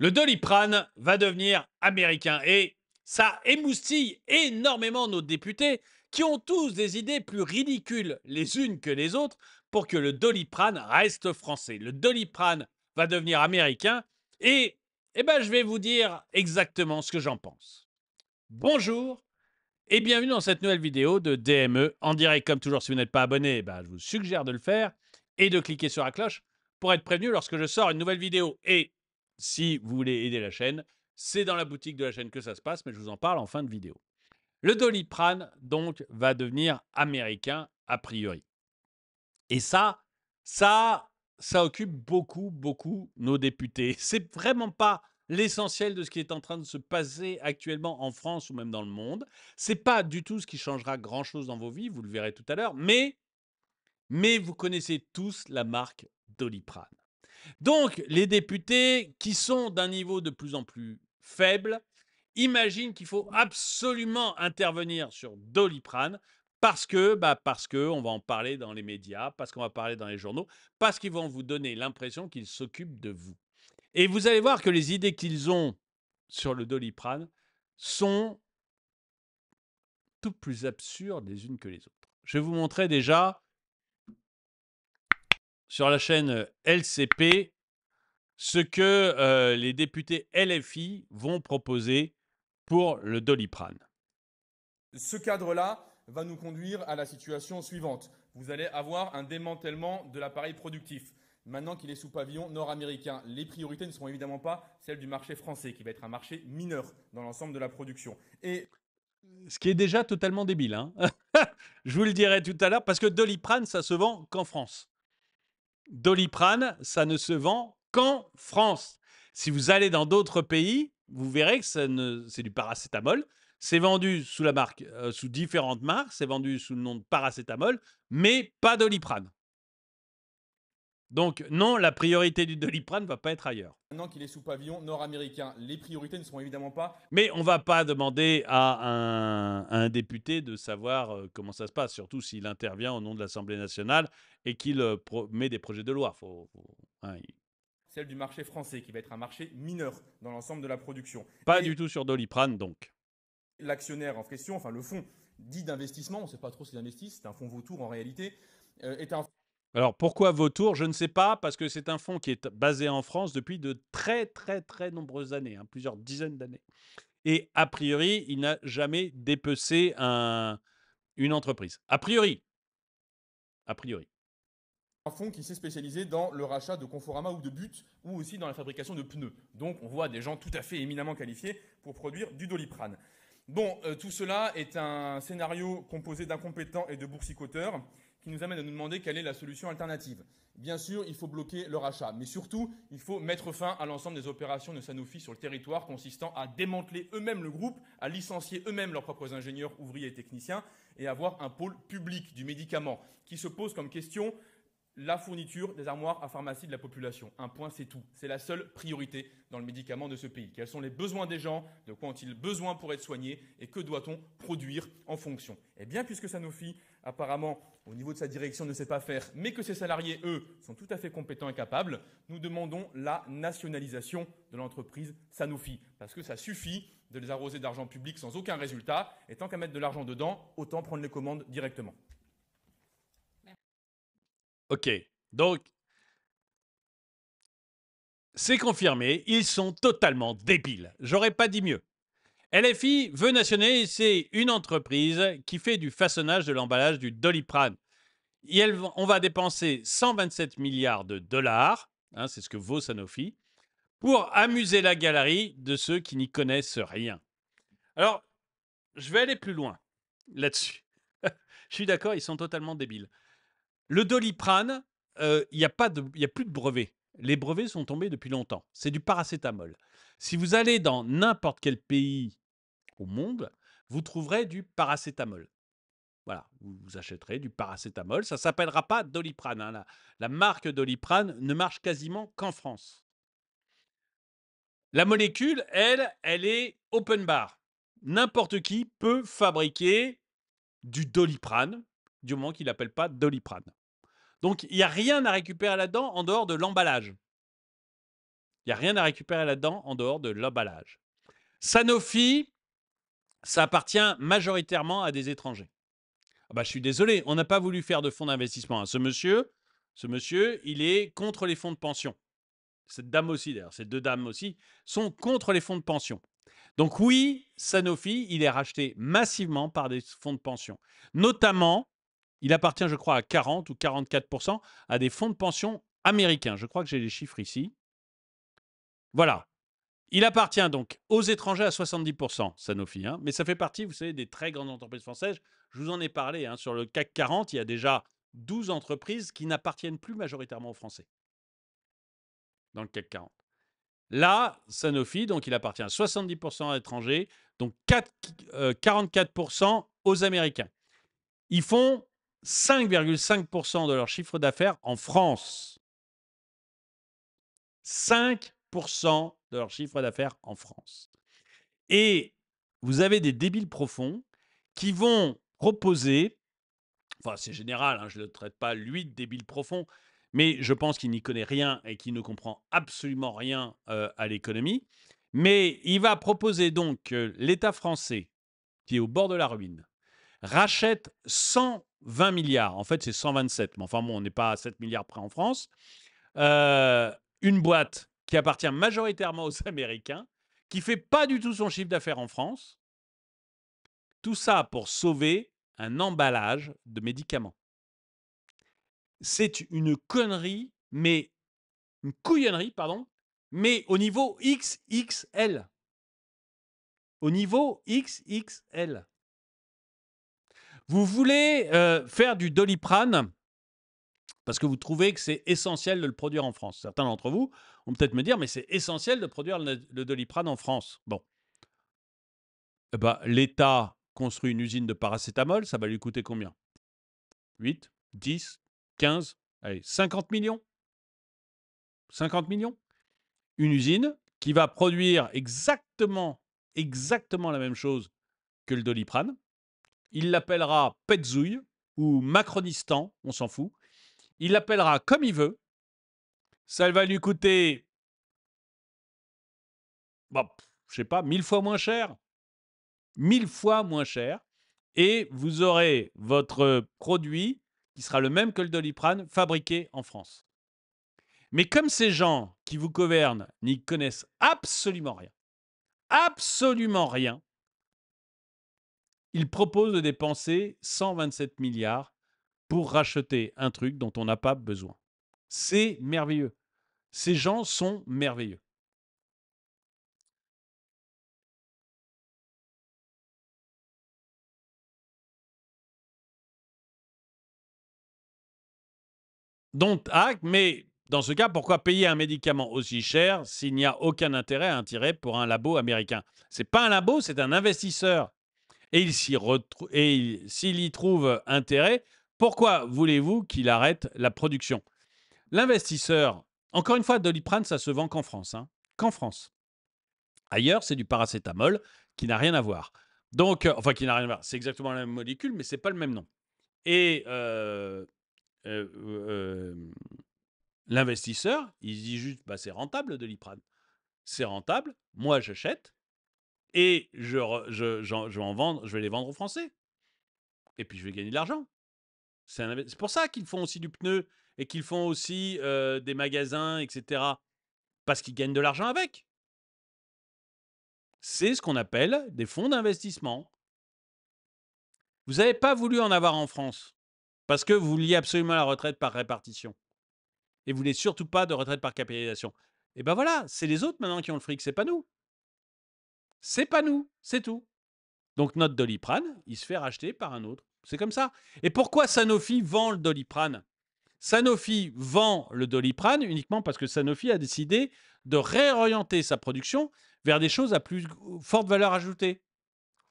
Le Doliprane va devenir américain et ça émoustille énormément nos députés qui ont tous des idées plus ridicules les unes que les autres pour que le Doliprane reste français. Le Doliprane va devenir américain et je vais vous dire exactement ce que j'en pense. Bonjour et bienvenue dans cette nouvelle vidéo de DME en direct. Comme toujours, si vous n'êtes pas abonné, je vous suggère de le faire et de cliquer sur la cloche pour être prévenu lorsque je sors une nouvelle vidéo. Et si vous voulez aider la chaîne, c'est dans la boutique de la chaîne que ça se passe, mais je vous en parle en fin de vidéo. Le Doliprane, donc, va devenir américain a priori. Et ça occupe beaucoup nos députés. C'est vraiment pas l'essentiel de ce qui est en train de se passer actuellement en France ou même dans le monde. C'est pas du tout ce qui changera grand-chose dans vos vies, vous le verrez tout à l'heure, mais vous connaissez tous la marque Doliprane. Donc, les députés qui sont d'un niveau de plus en plus faible imaginent qu'il faut absolument intervenir sur Doliprane parce que on va en parler dans les médias, parce qu'on va parler dans les journaux, parce qu'ils vont vous donner l'impression qu'ils s'occupent de vous. Et vous allez voir que les idées qu'ils ont sur le Doliprane sont toutes plus absurdes les unes que les autres. Je vais vous montrer déjà sur la chaîne LCP ce que les députés LFI vont proposer pour le Doliprane. Ce cadre-là va nous conduire à la situation suivante. Vous allez avoir un démantèlement de l'appareil productif. Maintenant qu'il est sous pavillon nord-américain, les priorités ne seront évidemment pas celles du marché français, qui va être un marché mineur dans l'ensemble de la production. Et Ce qui est déjà totalement débile, hein. Je vous le dirai tout à l'heure, parce que Doliprane, ça se vend qu'en France. Doliprane, ça ne se vend qu'en France. Si vous allez dans d'autres pays, vous verrez que c'est du paracétamol. C'est vendu sous la marque, sous différentes marques. C'est vendu sous le nom de paracétamol, mais pas Doliprane. Donc non, la priorité du Doliprane ne va pas être ailleurs. maintenant qu'il est sous pavillon nord-américain, les priorités ne seront évidemment pas. Mais on ne va pas demander à un député de savoir comment ça se passe, surtout s'il intervient au nom de l'Assemblée nationale et qu'il met des projets de loi. Celle du marché français, qui va être un marché mineur dans l'ensemble de la production. Pas Et du tout sur Doliprane, donc. l'actionnaire en question, enfin le fonds dit d'investissement, on ne sait pas trop s'il investit, c'est un fonds vautour en réalité, est un Alors pourquoi Vautour? Je ne sais pas, parce que c'est un fonds qui est basé en France depuis de très nombreuses années, hein, plusieurs dizaines d'années. Et a priori, il n'a jamais dépecé une entreprise. A priori. A priori. un fonds qui s'est spécialisé dans le rachat de Conforama ou de But, ou aussi dans la fabrication de pneus. Donc on voit des gens tout à fait éminemment qualifiés pour produire du Doliprane. Bon, tout cela est un scénario composé d'incompétents et de boursicoteurs qui nous amène à nous demander quelle est la solution alternative. Bien sûr, il faut bloquer le rachat, mais surtout, il faut mettre fin à l'ensemble des opérations de Sanofi sur le territoire consistant à démanteler eux-mêmes le groupe, à licencier eux-mêmes leurs propres ingénieurs, ouvriers et techniciens, et avoir un pôle public du médicament qui se pose comme question la fourniture des armoires à pharmacie de la population. Un point, c'est tout. C'est la seule priorité dans le médicament de ce pays. Quels sont les besoins des gens, de quoi ont-ils besoin pour être soignés et que doit-on produire en fonction? Eh bien, puisque Sanofi, apparemment, au niveau de sa direction, ne sait pas faire, mais que ses salariés, eux, sont tout à fait compétents et capables, nous demandons la nationalisation de l'entreprise Sanofi. Parce que ça suffit de les arroser d'argent public sans aucun résultat. Et tant qu'à mettre de l'argent dedans, autant prendre les commandes directement. Ok, donc c'est confirmé, ils sont totalement débiles. J'aurais pas dit mieux. LFI veut nationaliser une entreprise qui fait du façonnage de l'emballage du Doliprane. On va dépenser 127 milliards de dollars, hein, c'est ce que vaut Sanofi, pour amuser la galerie de ceux qui n'y connaissent rien. Alors, je vais aller plus loin là-dessus. Je suis d'accord, ils sont totalement débiles. Le Doliprane, il n'y a plus de brevets. Les brevets sont tombés depuis longtemps. C'est du paracétamol. Si vous allez dans n'importe quel pays au monde, vous trouverez du paracétamol. Voilà, vous achèterez du paracétamol. Ça ne s'appellera pas Doliprane, hein. La marque Doliprane ne marche quasiment qu'en France. La molécule, elle est open bar. N'importe qui peut fabriquer du Doliprane, du moment qu'il n'appelle pas Doliprane. Donc, il n'y a rien à récupérer là-dedans en dehors de l'emballage. Il n'y a rien à récupérer là-dedans en dehors de l'emballage. Sanofi, ça appartient majoritairement à des étrangers. Ah bah, je suis désolé, on n'a pas voulu faire de fonds d'investissement. Ce monsieur, il est contre les fonds de pension. Cette dame aussi, d'ailleurs, ces deux dames aussi, sont contre les fonds de pension. Donc oui, Sanofi, il est racheté massivement par des fonds de pension. Notamment, il appartient, je crois, à 40 ou 44% à des fonds de pension américains. Je crois que j'ai les chiffres ici. Voilà. Il appartient donc aux étrangers à 70%, Sanofi, hein, mais ça fait partie, vous savez, des très grandes entreprises françaises. Je vous en ai parlé, hein, sur le CAC 40, il y a déjà 12 entreprises qui n'appartiennent plus majoritairement aux Français dans le CAC 40. Là, Sanofi, donc il appartient à 70% à l'étranger, donc 44% aux Américains. Ils font 5,5% de leur chiffre d'affaires en France. 5% de leur chiffre d'affaires en France. Et vous avez des débiles profonds qui vont proposer, enfin c'est général, hein, je ne le traite pas lui de débile profond, mais je pense qu'il n'y connaît rien et qu'il ne comprend absolument rien à l'économie. Mais il va proposer donc que l'État français, qui est au bord de la ruine, rachète 120 milliards. En fait, c'est 127, mais enfin bon, on n'est pas à 7 milliards près en France. Une boîte qui appartient majoritairement aux Américains, qui fait pas du tout son chiffre d'affaires en France. Tout ça pour sauver un emballage de médicaments. C'est une connerie, mais une couillonnerie, pardon, mais au niveau XXL. Au niveau XXL. Vous voulez faire du Doliprane parce que vous trouvez que c'est essentiel de le produire en France. Certains d'entre vous vont peut-être me dire, mais c'est essentiel de produire le Doliprane en France. Bon. Eh ben, l'État construit une usine de paracétamol, ça va lui coûter combien? 8, 10, 15, allez, 50 millions? 50 millions? Une usine qui va produire exactement la même chose que le Doliprane. Il l'appellera Petzouille ou Macronistan, on s'en fout. Il l'appellera comme il veut. Ça va lui coûter, bah, je sais pas, 1000 fois moins cher. 1000 fois moins cher. Et vous aurez votre produit qui sera le même que le Doliprane, fabriqué en France. Mais comme ces gens qui vous gouvernent n'y connaissent absolument rien, ils proposent de dépenser 127 milliards pour racheter un truc dont on n'a pas besoin. C'est merveilleux. Ces gens sont merveilleux. Don't act, mais dans ce cas, pourquoi payer un médicament aussi cher s'il n'y a aucun intérêt à un tirer pour un labo américain? C'est pas un labo, c'est un investisseur. Et s'il y trouve intérêt, pourquoi voulez-vous qu'il arrête la production? L'investisseur, encore une fois, Doliprane, ça se vend qu'en France. Hein, qu'en France. Ailleurs, c'est du paracétamol qui n'a rien à voir. Donc, enfin, qui n'a rien à voir. C'est exactement la même molécule, mais c'est pas le même nom. Et l'investisseur, il se dit juste, bah, c'est rentable, Doliprane. C'est rentable, moi j'achète et je vais les vendre aux Français. Et puis je vais gagner de l'argent. C'est pour ça qu'ils font aussi du pneu et qu'ils font aussi des magasins, etc. Parce qu'ils gagnent de l'argent avec. C'est ce qu'on appelle des fonds d'investissement. Vous n'avez pas voulu en avoir en France parce que vous vouliez absolument la retraite par répartition. Et vous voulez surtout pas de retraite par capitalisation. Et ben voilà, c'est les autres maintenant qui ont le fric, c'est pas nous. C'est pas nous, c'est tout. Donc notre Doliprane, il se fait racheter par un autre. C'est comme ça. Et pourquoi Sanofi vend le Doliprane? Sanofi vend le Doliprane uniquement parce que Sanofi a décidé de réorienter sa production vers des choses à plus forte valeur ajoutée.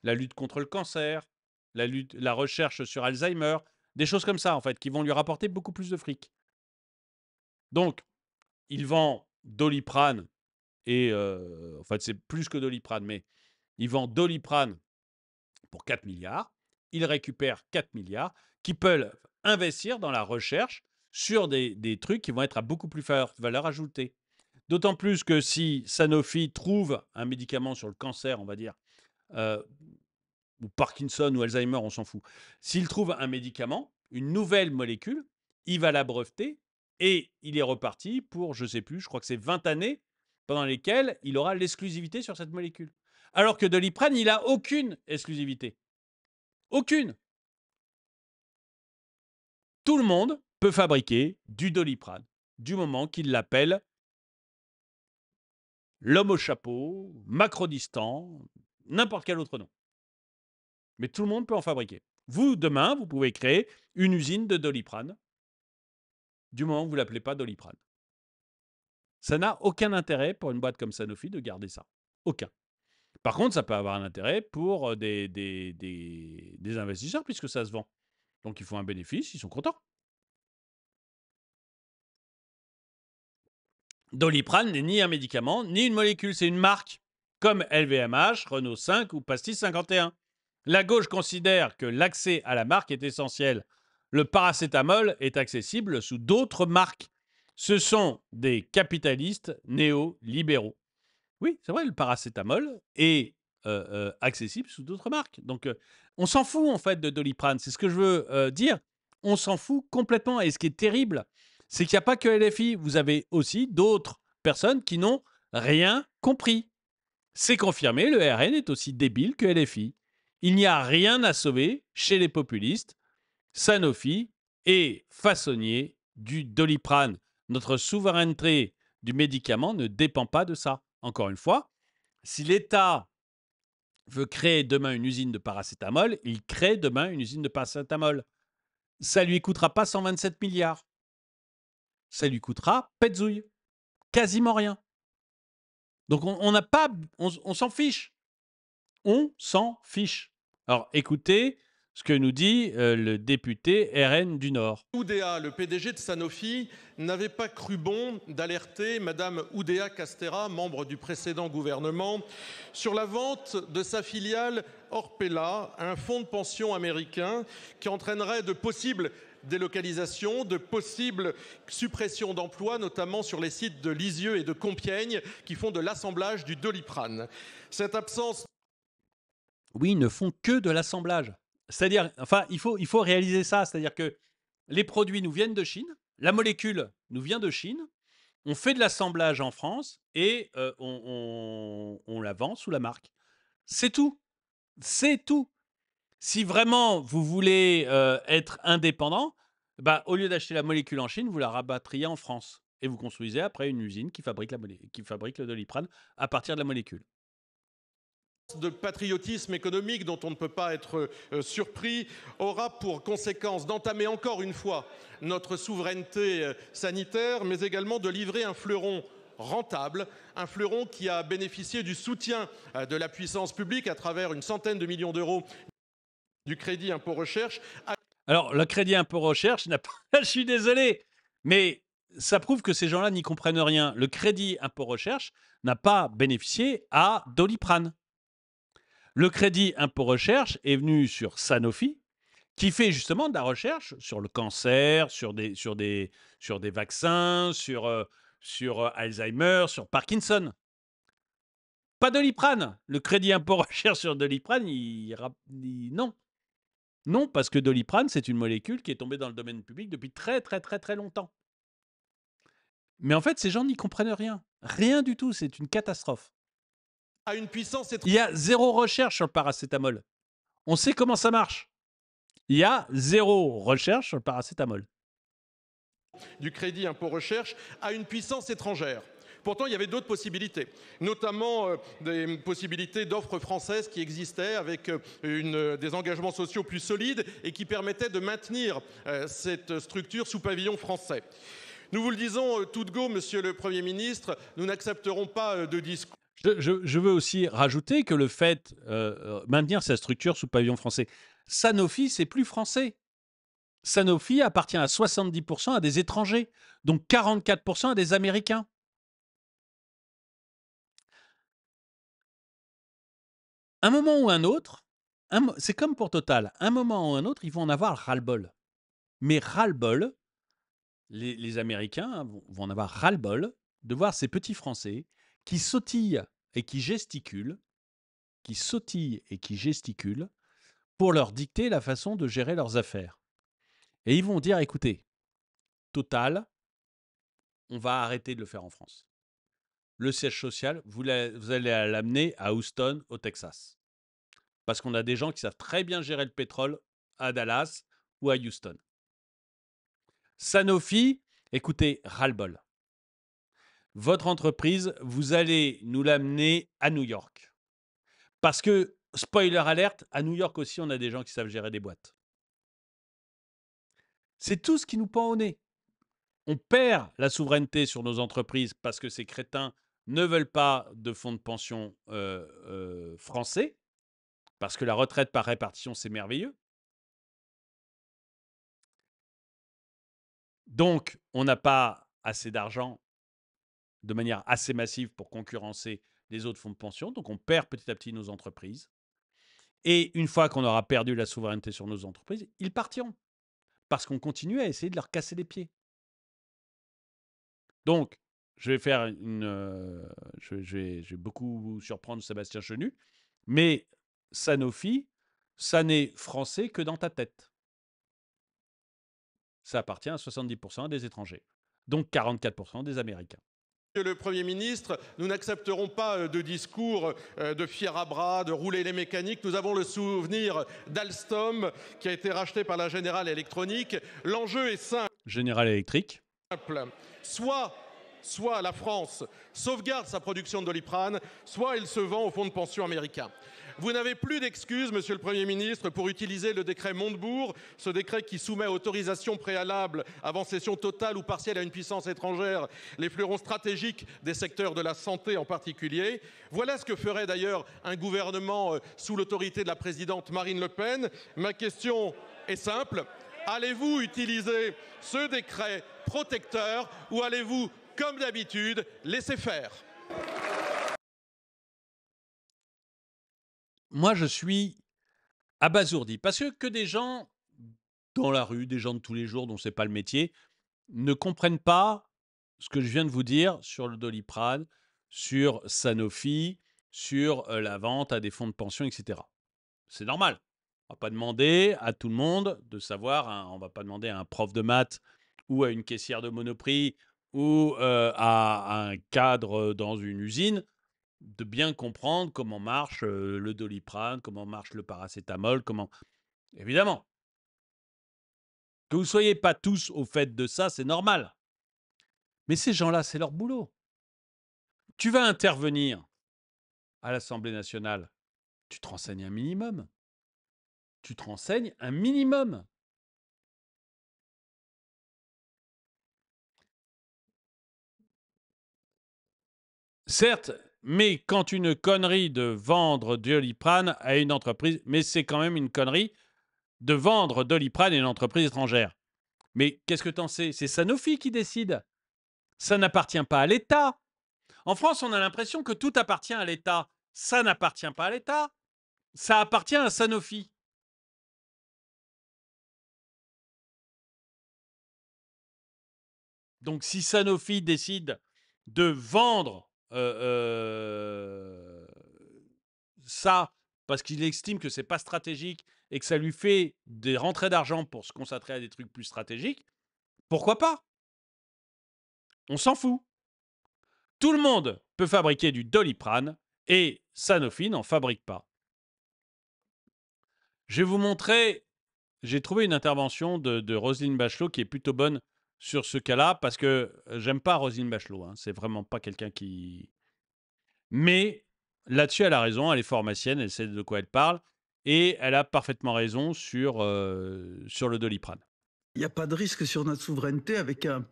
La lutte contre le cancer, la recherche sur Alzheimer, des choses comme ça en fait, qui vont lui rapporter beaucoup plus de fric. Donc, il vend Doliprane et en fait c'est plus que Doliprane, mais il vend Doliprane pour 4 milliards. Il récupère 4 milliards qui peuvent investir dans la recherche sur des trucs qui vont être à beaucoup plus forte valeur ajoutée. D'autant plus que si Sanofi trouve un médicament sur le cancer, on va dire, euh, ou Parkinson ou Alzheimer, on s'en fout. S'il trouve un médicament, une nouvelle molécule, il va la breveter et il est reparti pour, je ne sais plus, je crois que c'est 20 années pendant lesquelles il aura l'exclusivité sur cette molécule. Alors que Doliprane, il n'a aucune exclusivité. Aucune. Tout le monde peut fabriquer du Doliprane du moment qu'il l'appelle l'homme au chapeau, Macrodistant, n'importe quel autre nom. Mais tout le monde peut en fabriquer. Vous, demain, vous pouvez créer une usine de Doliprane du moment que vous ne l'appelez pas Doliprane. Ça n'a aucun intérêt pour une boîte comme Sanofi de garder ça. Aucun. Par contre, ça peut avoir un intérêt pour des investisseurs puisque ça se vend. Donc, ils font un bénéfice, ils sont contents. Doliprane n'est ni un médicament, ni une molécule, c'est une marque, comme LVMH, Renault 5 ou Pastis 51. La gauche considère que l'accès à la marque est essentiel. Le paracétamol est accessible sous d'autres marques. Ce sont des capitalistes néolibéraux. Oui, c'est vrai, le paracétamol est accessible sous d'autres marques. Donc, on s'en fout en fait de Doliprane. C'est ce que je veux dire. On s'en fout complètement. Et ce qui est terrible, c'est qu'il n'y a pas que LFI. Vous avez aussi d'autres personnes qui n'ont rien compris. C'est confirmé, le RN est aussi débile que LFI. Il n'y a rien à sauver chez les populistes. Sanofi est façonnier du Doliprane. Notre souveraineté du médicament ne dépend pas de ça. Encore une fois, si l'État veut créer demain une usine de paracétamol, il crée demain une usine de paracétamol. Ça ne lui coûtera pas 127 milliards. Ça lui coûtera petzouille. Quasiment rien. Donc on n'a pas, on s'en fiche. On s'en fiche. Alors écoutez ce que nous dit le député RN du Nord. Oudéa, le PDG de Sanofi, n'avait pas cru bon d'alerter Madame Oudéa Castéra, membre du précédent gouvernement, sur la vente de sa filiale Orpella, un fonds de pension américain qui entraînerait de possibles délocalisations, de possibles suppressions d'emplois, notamment sur les sites de Lisieux et de Compiègne, qui font de l'assemblage du Doliprane. Cette absence... Oui, ils ne font que de l'assemblage. C'est-à-dire, enfin, il faut réaliser ça. C'est-à-dire que les produits nous viennent de Chine, la molécule nous vient de Chine, on fait de l'assemblage en France et on la vend sous la marque. C'est tout. C'est tout. Si vraiment vous voulez être indépendant, bah, au lieu d'acheter la molécule en Chine, vous la rabattriez en France. Et vous construisez après une usine qui fabrique le Doliprane à partir de la molécule. De patriotisme économique dont on ne peut pas être surpris aura pour conséquence d'entamer encore une fois notre souveraineté sanitaire, mais également de livrer un fleuron rentable, un fleuron qui a bénéficié du soutien de la puissance publique à travers une centaine de millions d'euros du crédit impôt recherche. Alors, le crédit impôt recherche n'a pas... Je suis désolé, mais ça prouve que ces gens-là n'y comprennent rien. Le crédit impôt recherche n'a pas bénéficié à Doliprane. Le crédit impôt recherche est venu sur Sanofi, qui fait justement de la recherche sur le cancer, sur des vaccins, sur Alzheimer, sur Parkinson. Pas Doliprane. Le crédit impôt recherche sur Doliprane, non. Non, parce que Doliprane, c'est une molécule qui est tombée dans le domaine public depuis très, très, très, très longtemps. Mais en fait, ces gens n'y comprennent rien. Rien du tout. C'est une catastrophe. À une puissance... Il y a zéro recherche sur le paracétamol. On sait comment ça marche. Il y a zéro recherche sur le paracétamol. Du crédit impôt recherche à une puissance étrangère. Pourtant, il y avait d'autres possibilités, notamment des possibilités d'offres françaises qui existaient avec des engagements sociaux plus solides et qui permettaient de maintenir cette structure sous pavillon français. Nous vous le disons tout de go, Monsieur le Premier ministre, nous n'accepterons pas de discours. Je veux aussi rajouter que le fait de maintenir cette structure sous pavillon français, Sanofi, c'est plus français. Sanofi appartient à 70% à des étrangers, donc 44% à des Américains. Un moment ou un autre, c'est comme pour Total, un moment ou un autre, ils vont en avoir ras-le-bol. Mais ras-le-bol, les Américains vont en avoir ras-le-bol de voir ces petits Français qui sautillent et qui gesticulent, pour leur dicter la façon de gérer leurs affaires. Et ils vont dire, écoutez, Total, on va arrêter de le faire en France. Le siège social, vous allez l'amener à Houston, au Texas. Parce qu'on a des gens qui savent très bien gérer le pétrole à Dallas ou à Houston. Sanofi, écoutez, ras-le-bol. Votre entreprise, vous allez nous l'amener à New York. Parce que, spoiler alerte, à New York aussi, on a des gens qui savent gérer des boîtes. C'est tout ce qui nous pend au nez. On perd la souveraineté sur nos entreprises parce que ces crétins ne veulent pas de fonds de pension français, parce que la retraite par répartition, c'est merveilleux. Donc, on n'a pas assez d'argent de manière assez massive pour concurrencer les autres fonds de pension. Donc, on perd petit à petit nos entreprises. Et une fois qu'on aura perdu la souveraineté sur nos entreprises, ils partiront. Parce qu'on continue à essayer de leur casser les pieds. Donc, je vais faire je vais beaucoup surprendre Sébastien Chenu, mais Sanofi, ça n'est français que dans ta tête. Ça appartient à 70% des étrangers, donc 44% des Américains. Monsieur le Premier ministre, nous n'accepterons pas de discours de fier à bras, de rouler les mécaniques. Nous avons le souvenir d'Alstom qui a été racheté par la General Electric. L'enjeu est simple. General Electric. Soit la France sauvegarde sa production de Doliprane, soit elle se vend au fonds de pension américain. Vous n'avez plus d'excuses, Monsieur le Premier ministre, pour utiliser le décret Montebourg, ce décret qui soumet à autorisation préalable avant cession totale ou partielle à une puissance étrangère les fleurons stratégiques des secteurs de la santé en particulier. Voilà ce que ferait d'ailleurs un gouvernement sous l'autorité de la présidente Marine Le Pen. Ma question est simple. Allez-vous utiliser ce décret protecteur ou allez-vous, comme d'habitude, laisser faire ? Moi, je suis abasourdi parce que des gens dans la rue, des gens de tous les jours dont ce n'est pas le métier, ne comprennent pas ce que je viens de vous dire sur le Doliprane, sur Sanofi, sur la vente à des fonds de pension, etc. C'est normal. On ne va pas demander à tout le monde de savoir, on ne va pas demander à un prof de maths ou à une caissière de Monoprix ou à un cadre dans une usine de bien comprendre comment marche le Doliprane, comment marche le paracétamol, comment... Évidemment. Que vous ne soyez pas tous au fait de ça, c'est normal. Mais ces gens-là, c'est leur boulot. Tu vas intervenir à l'Assemblée nationale, tu te renseignes un minimum. Tu te renseignes un minimum. Certes, mais quand une connerie de vendre Doliprane à une entreprise, mais c'est quand même une connerie de vendre Doliprane à une entreprise étrangère. Mais qu'est-ce que t'en sais? C'est Sanofi qui décide. Ça n'appartient pas à l'État. En France, on a l'impression que tout appartient à l'État. Ça n'appartient pas à l'État. Ça appartient à Sanofi. Donc, si Sanofi décide de vendre ça parce qu'il estime que c'est pas stratégique et que ça lui fait des rentrées d'argent pour se concentrer à des trucs plus stratégiques, pourquoi pas? On s'en fout. Tout le monde peut fabriquer du Doliprane et Sanofi n'en fabrique pas. Je vais vous montrer, j'ai trouvé une intervention de Roselyne Bachelot qui est plutôt bonne sur ce cas-là parce que j'aime pas Roselyne Bachelot, hein, c'est vraiment pas quelqu'un qui... Mais là-dessus, elle a raison, elle est pharmacienne, elle sait de quoi elle parle et elle a parfaitement raison sur le Doliprane. Il n'y a pas de risque sur notre souveraineté avec un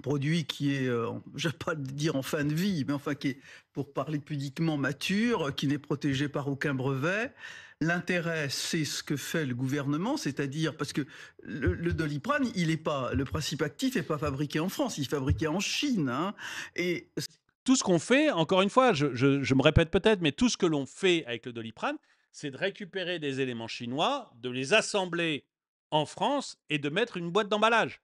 produit qui est, je ne vais pas le dire en fin de vie, mais enfin qui est, pour parler pudiquement, mature, qui n'est protégé par aucun brevet. L'intérêt, c'est ce que fait le gouvernement, c'est-à-dire, parce que le Doliprane, le principe actif n'est pas fabriqué en France, il est fabriqué en Chine. Hein, et tout ce qu'on fait, encore une fois, je me répète peut-être, mais tout ce que l'on fait avec le Doliprane, c'est de récupérer des éléments chinois, de les assembler en France et de mettre une boîte d'emballage.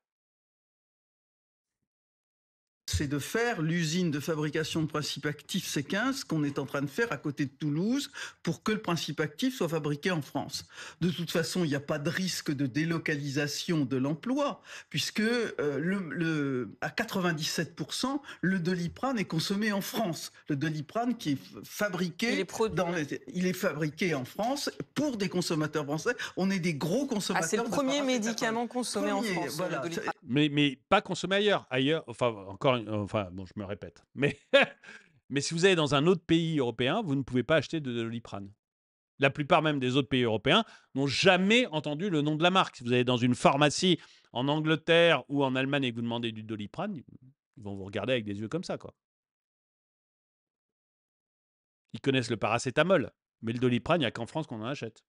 c'est de faire l'usine de fabrication de principes actifs C15 qu'on est en train de faire à côté de Toulouse pour que le principe actif soit fabriqué en France. De toute façon, il n'y a pas de risque de délocalisation de l'emploi puisque à 97%, le Doliprane est consommé en France. Le Doliprane qui est fabriqué, il est fabriqué en France pour des consommateurs français. On est des gros consommateurs. C'est le premier médicament consommé en France, voilà, le Doliprane. Mais pas consommé ailleurs. Ailleurs, bon, je me répète. Mais, mais si vous allez dans un autre pays européen, vous ne pouvez pas acheter de Doliprane. La plupart même des autres pays européens n'ont jamais entendu le nom de la marque. Si vous allez dans une pharmacie en Angleterre ou en Allemagne et que vous demandez du Doliprane, ils vont vous regarder avec des yeux comme ça, quoi. Ils connaissent le paracétamol, mais le Doliprane, il n'y a qu'en France qu'on en achète.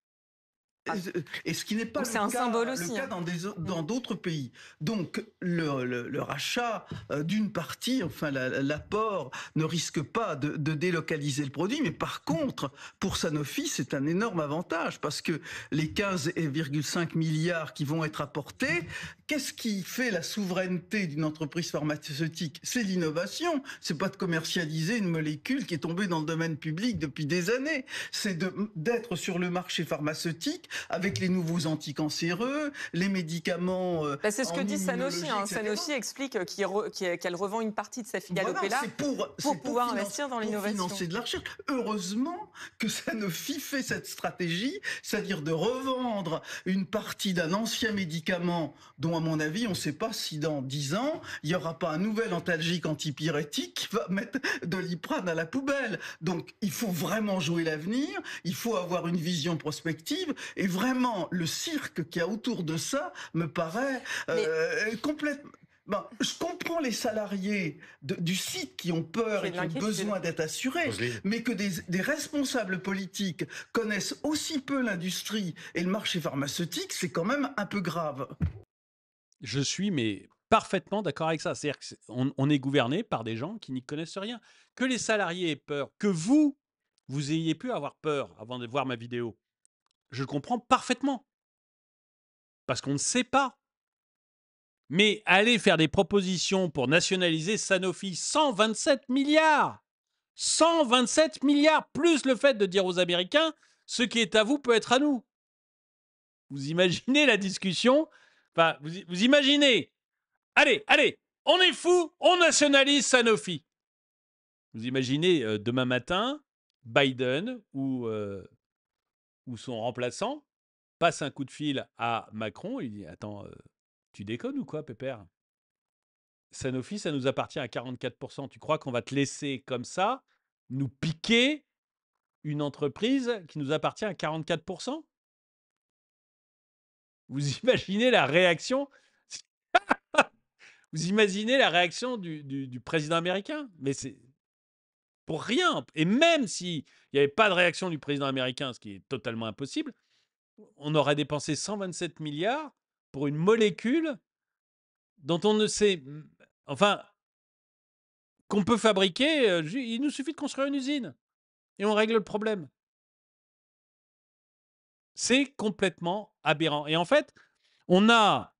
Et ce qui n'est pas Donc c'est un symbole aussi, cas dans d'autres pays. Donc le rachat d'une partie, enfin l'apport ne risque pas de délocaliser le produit, mais par contre, pour Sanofi, c'est un énorme avantage parce que les 15,5 milliards qui vont être apportés, qu'est-ce qui fait la souveraineté d'une entreprise pharmaceutique? C'est l'innovation. C'est pas de commercialiser une molécule qui est tombée dans le domaine public depuis des années. C'est d'être sur le marché pharmaceutique avec les nouveaux anticancéreux, les médicaments. C'est ce que dit Sanofi. Sanofi explique qu'elle revend une partie de sa filiale Opella pour pouvoir investir dans l'innovation. Pour financer de la recherche. Heureusement que Sanofi fait cette stratégie, c'est-à-dire de revendre une partie d'un ancien médicament dont, à mon avis, on ne sait pas si dans 10 ans, il n'y aura pas un nouvel antalgique antipyrétique qui va mettre Doliprane à la poubelle. Donc, il faut vraiment jouer l'avenir, il faut avoir une vision prospective, et vraiment, le cirque qu'il y a autour de ça me paraît complètement... Bon, je comprends les salariés du site qui ont peur et qui ont besoin d'être assurés, mais que des responsables politiques connaissent aussi peu l'industrie et le marché pharmaceutique, c'est quand même un peu grave. Je suis parfaitement d'accord avec ça. C'est-à-dire qu'on est gouverné par des gens qui n'y connaissent rien. Que les salariés aient peur, que vous ayez pu avoir peur avant de voir ma vidéo, je le comprends parfaitement. Parce qu'on ne sait pas. Mais aller faire des propositions pour nationaliser Sanofi, 127 milliards 127 milliards, plus le fait de dire aux Américains, ce qui est à vous peut être à nous. Vous imaginez la discussion? Enfin, vous imaginez? Allez, on est fous, on nationalise Sanofi. Vous imaginez demain matin, Biden ou son remplaçant passe un coup de fil à Macron, il dit « Attends, tu déconnes ou quoi, Pépère? Sanofi, ça nous appartient à 44%. Tu crois qu'on va te laisser comme ça nous piquer une entreprise qui nous appartient à 44%? » Vous imaginez la réaction? Vous imaginez la réaction du président américain? Mais c'est pour rien. Et même s'il n'y avait pas de réaction du président américain, ce qui est totalement impossible, on aurait dépensé 127 milliards pour une molécule dont on ne sait... Enfin, qu'on peut fabriquer, il nous suffit de construire une usine et on règle le problème. C'est complètement aberrant. Et en fait, on a,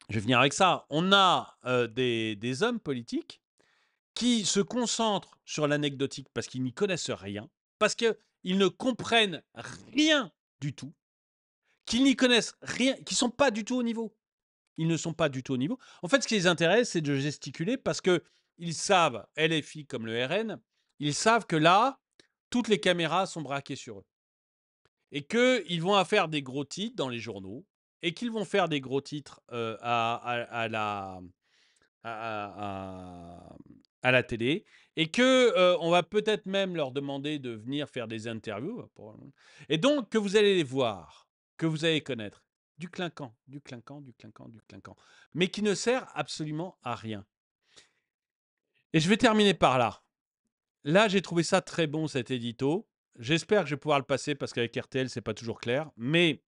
je vais finir avec ça, on a des hommes politiques qui se concentrent sur l'anecdotique parce qu'ils n'y connaissent rien, parce qu'ils ne comprennent rien du tout, qu'ils n'y connaissent rien, qu'ils ne sont pas du tout au niveau. Ils ne sont pas du tout au niveau. En fait, ce qui les intéresse, c'est de gesticuler parce qu'ils savent, LFI comme le RN, ils savent que là, toutes les caméras sont braquées sur eux. Et qu'ils vont faire des gros titres dans les journaux, et qu'ils vont faire des gros titres à la télé, et qu'on va peut-être même leur demander de venir faire des interviews. Et donc, que vous allez les voir, que vous allez connaître. Du clinquant, mais qui ne sert absolument à rien. Et je vais terminer par là. Là, j'ai trouvé ça très bon, cet édito. J'espère que je vais pouvoir le passer parce qu'avec RTL, c'est pas toujours clair. Mais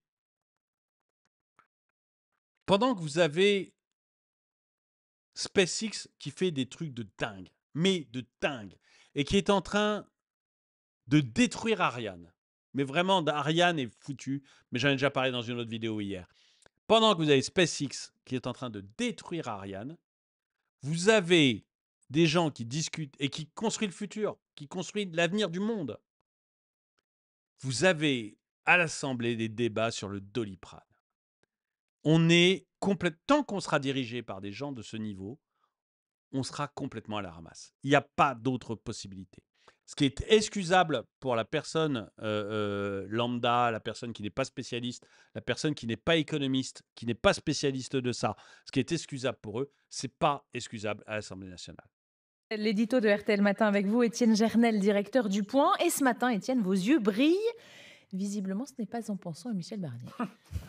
pendant que vous avez SpaceX qui fait des trucs de dingue, mais de dingue, et qui est en train de détruire Ariane. Mais vraiment, Ariane est foutu. Mais j'en ai déjà parlé dans une autre vidéo hier. Pendant que vous avez SpaceX qui est en train de détruire Ariane, vous avez des gens qui discutent et qui construisent le futur, qui construisent l'avenir du monde. Vous avez à l'Assemblée des débats sur le Doliprane. On est tant qu'on sera dirigé par des gens de ce niveau, on sera complètement à la ramasse. Il n'y a pas d'autre possibilité. Ce qui est excusable pour la personne lambda, la personne qui n'est pas spécialiste, la personne qui n'est pas économiste, qui n'est pas spécialiste de ça, ce qui est excusable pour eux, c'est pas excusable à l'Assemblée nationale. L'édito de RTL Matin avec vous, Étienne Gernel, directeur du Point. Et ce matin, Étienne, vos yeux brillent. Visiblement, ce n'est pas en pensant à Michel Barnier.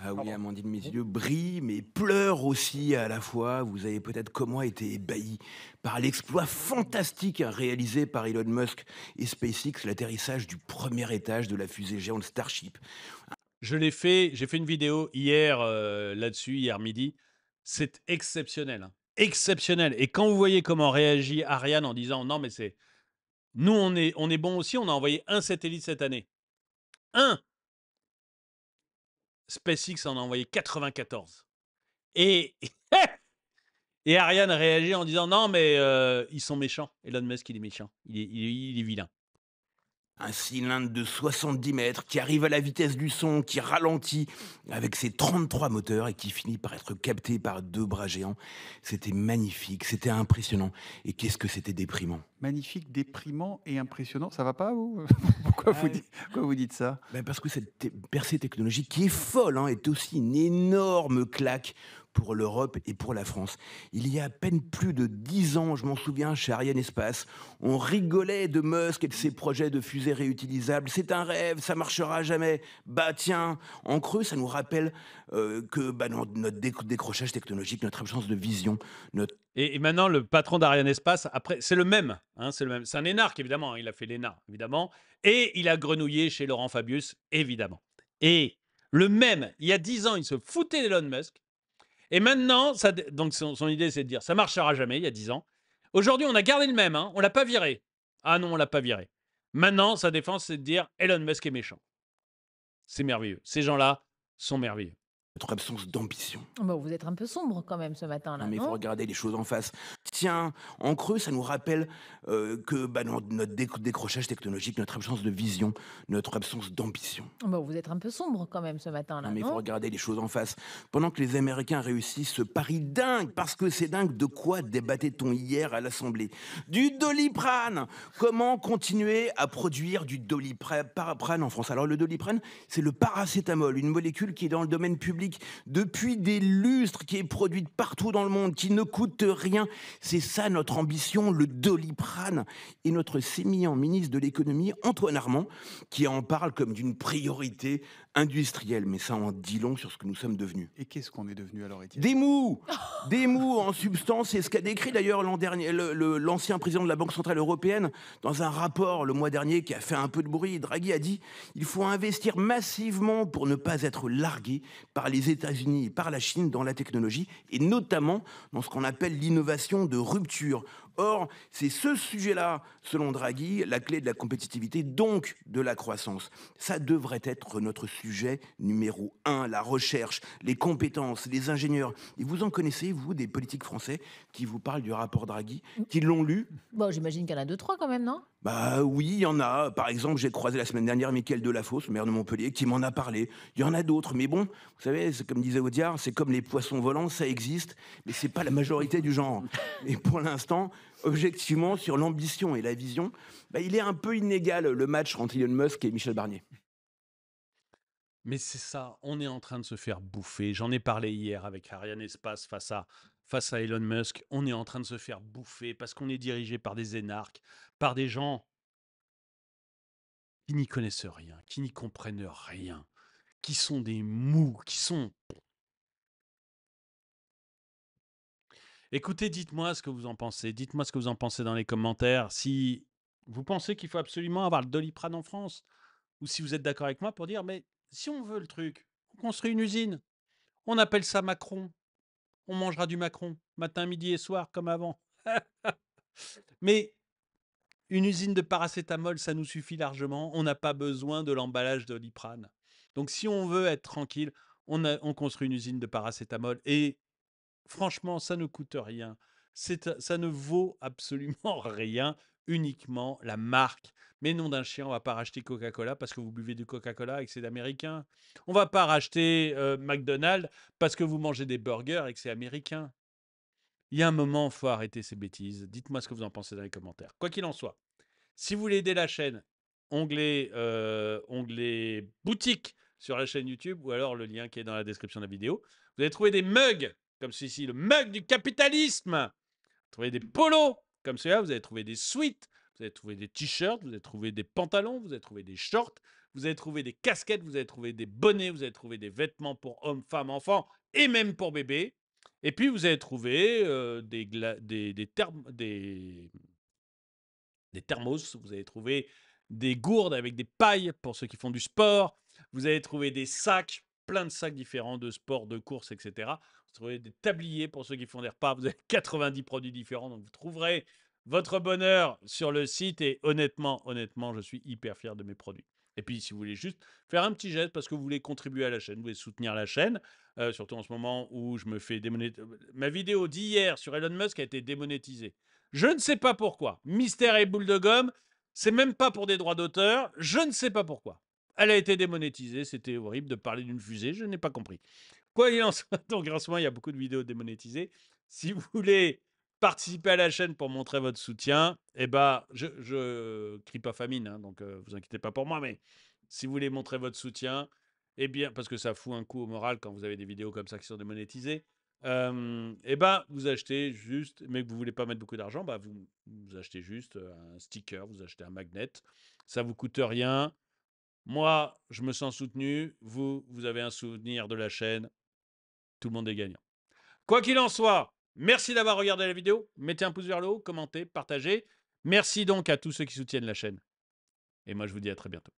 Ah oui, Amandine, mes yeux brillent, mais pleurent aussi à la fois. Vous avez peut-être, comme moi, été ébahi par l'exploit fantastique réalisé par Elon Musk et SpaceX, l'atterrissage du premier étage de la fusée géante Starship. J'ai fait une vidéo hier là-dessus, hier midi. C'est exceptionnel. Hein. Exceptionnel. Et quand vous voyez comment réagit Ariane en disant non, mais c'est. Nous, on est bon aussi, on a envoyé un satellite cette année. Un. SpaceX en a envoyé 94. Et Ariane réagit en disant non, mais ils sont méchants. Elon Musk, il est méchant. Il est vilain. Un cylindre de 70 mètres qui arrive à la vitesse du son, qui ralentit avec ses 33 moteurs et qui finit par être capté par 2 bras géants. C'était magnifique, c'était impressionnant. Et qu'est-ce que c'était déprimant. Magnifique, déprimant et impressionnant. Ça va pas, vous? Pourquoi vous dites ça? Parce que cette percée technologique qui est folle est aussi une énorme claque pour l'Europe et pour la France. Il y a à peine plus de 10 ans, je m'en souviens, chez Arianespace, on rigolait de Musk et de ses projets de fusées réutilisables. C'est un rêve, ça marchera jamais. Bah tiens, en creux, ça nous rappelle que notre décrochage technologique, notre absence de vision, Et maintenant, le patron d'Arianespace, après, c'est le même. C'est le même. C'est un énarque, évidemment. Il a fait l'ENA, évidemment. Et il a grenouillé chez Laurent Fabius, évidemment. Et le même, il y a 10 ans, il se foutait d'Elon Musk. Et maintenant, donc son idée, c'est de dire ça marchera jamais, il y a 10 ans. Aujourd'hui, on a gardé le même, on ne l'a pas viré. Ah non, on ne l'a pas viré. Maintenant, sa défense, c'est de dire Elon Musk est méchant. C'est merveilleux. Ces gens-là sont merveilleux. Notre absence d'ambition. Bon, vous êtes un peu sombre quand même ce matin-là. Mais il faut regarder les choses en face. Tiens, en creux, ça nous rappelle que notre décrochage technologique, notre absence de vision, notre absence d'ambition. Bon, vous êtes un peu sombre quand même ce matin-là. Mais il faut regarder les choses en face. Pendant que les Américains réussissent ce pari dingue, parce que c'est dingue, de quoi débattait-on hier à l'Assemblée? Du Doliprane. Comment continuer à produire du Doliprane en France? Alors le Doliprane, c'est le paracétamol, une molécule qui est dans le domaine public depuis des lustres, qui est produite partout dans le monde, qui ne coûte rien. C'est ça notre ambition, le Doliprane. Et notre sémillant ministre de l'économie, Antoine Armand, qui en parle comme d'une priorité industrielle. Mais ça en dit long sur ce que nous sommes devenus. Et qu'est-ce qu'on est devenu alors, Étienne? Des mous. Des mous en substance. C'est ce qu'a décrit d'ailleurs l'an dernier l'ancien président de la Banque Centrale Européenne dans un rapport le mois dernier qui a fait un peu de bruit. Draghi a dit il faut investir massivement pour ne pas être largué par les États-Unis et par la Chine dans la technologie, et notamment dans ce qu'on appelle l'innovation de rupture. Or, c'est ce sujet-là, selon Draghi, la clé de la compétitivité, donc de la croissance. Ça devrait être notre sujet numéro 1, la recherche, les compétences, les ingénieurs. Et vous en connaissez, vous, des politiques français qui vous parlent du rapport Draghi, qui l'ont lu? Bon, j'imagine qu'il y en a 2-3 quand même, non? Bah oui, il y en a. Par exemple, j'ai croisé la semaine dernière Mickaël Delafosse, maire de Montpellier, qui m'en a parlé. Il y en a d'autres, mais bon, vous savez, c'est comme disait Audiard, c'est comme les poissons volants, ça existe, mais c'est pas la majorité du genre. Et pour l'instant, objectivement, sur l'ambition et la vision, il est un peu inégal, le match entre Elon Musk et Michel Barnier. Mais c'est ça, on est en train de se faire bouffer. J'en ai parlé hier avec Arianespace face à Elon Musk. On est en train de se faire bouffer parce qu'on est dirigé par des énarques, par des gens qui n'y connaissent rien, qui n'y comprennent rien, qui sont des mous, qui sont... Écoutez, dites-moi ce que vous en pensez. Dites-moi ce que vous en pensez dans les commentaires. Si vous pensez qu'il faut absolument avoir le Doliprane en France, ou si vous êtes d'accord avec moi pour dire, mais si on veut le truc, on construit une usine. On appelle ça Macron. On mangera du Macron, matin, midi et soir, comme avant. Mais une usine de paracétamol, ça nous suffit largement. On n'a pas besoin de l'emballage de Doliprane. Donc, si on veut être tranquille, on construit une usine de paracétamol. Et franchement, ça ne coûte rien. Ça ne vaut absolument rien, uniquement la marque. Mais nom d'un chien, on va pas racheter Coca-Cola parce que vous buvez du Coca-Cola et que c'est américain. On va pas racheter McDonald's parce que vous mangez des burgers et que c'est américain. Il y a un moment, il faut arrêter ces bêtises. Dites-moi ce que vous en pensez dans les commentaires. Quoi qu'il en soit, si vous voulez aider la chaîne, onglet boutique sur la chaîne YouTube ou alors le lien qui est dans la description de la vidéo. Vous allez trouver des mugs comme celui-ci, le mug du capitalisme. Vous trouvez des polos comme celui-là, vous allez trouver des sweats, vous allez trouver des t-shirts, vous allez trouver des pantalons, vous allez trouver des shorts, vous allez trouver des casquettes, vous allez trouver des bonnets, vous allez trouver des vêtements pour hommes, femmes, enfants et même pour bébés. Et puis vous allez trouver des thermos, vous allez trouver des gourdes avec des pailles pour ceux qui font du sport, vous allez trouver des sacs, plein de sacs différents de sport, de course, etc. Vous trouverez des tabliers pour ceux qui font des repas, vous avez 90 produits différents, donc vous trouverez votre bonheur sur le site et honnêtement, je suis hyper fier de mes produits. Et puis, si vous voulez juste faire un petit geste parce que vous voulez contribuer à la chaîne, vous voulez soutenir la chaîne, surtout en ce moment où je me fais démonétiser. Ma vidéo d'hier sur Elon Musk a été démonétisée. Je ne sais pas pourquoi. Mystère et boule de gomme, c'est même pas pour des droits d'auteur. Je ne sais pas pourquoi. Elle a été démonétisée. C'était horrible de parler d'une fusée. Je n'ai pas compris. Quoi qu'il en soit, donc en ce moment, il y a beaucoup de vidéos démonétisées. Si vous voulez participer à la chaîne pour montrer votre soutien, eh ben, je crie pas famine, hein, donc vous inquiétez pas pour moi, mais si vous voulez montrer votre soutien, eh bien, parce que ça fout un coup au moral quand vous avez des vidéos comme ça qui sont démonétisées, eh ben, vous achetez juste, mais que vous voulez pas mettre beaucoup d'argent, bah, vous achetez juste un sticker, vous achetez un magnet, ça vous coûte rien. Moi, je me sens soutenu, vous avez un souvenir de la chaîne, tout le monde est gagnant. Quoi qu'il en soit, merci d'avoir regardé la vidéo. Mettez un pouce vers le haut, commentez, partagez. Merci donc à tous ceux qui soutiennent la chaîne. Et moi, je vous dis à très bientôt.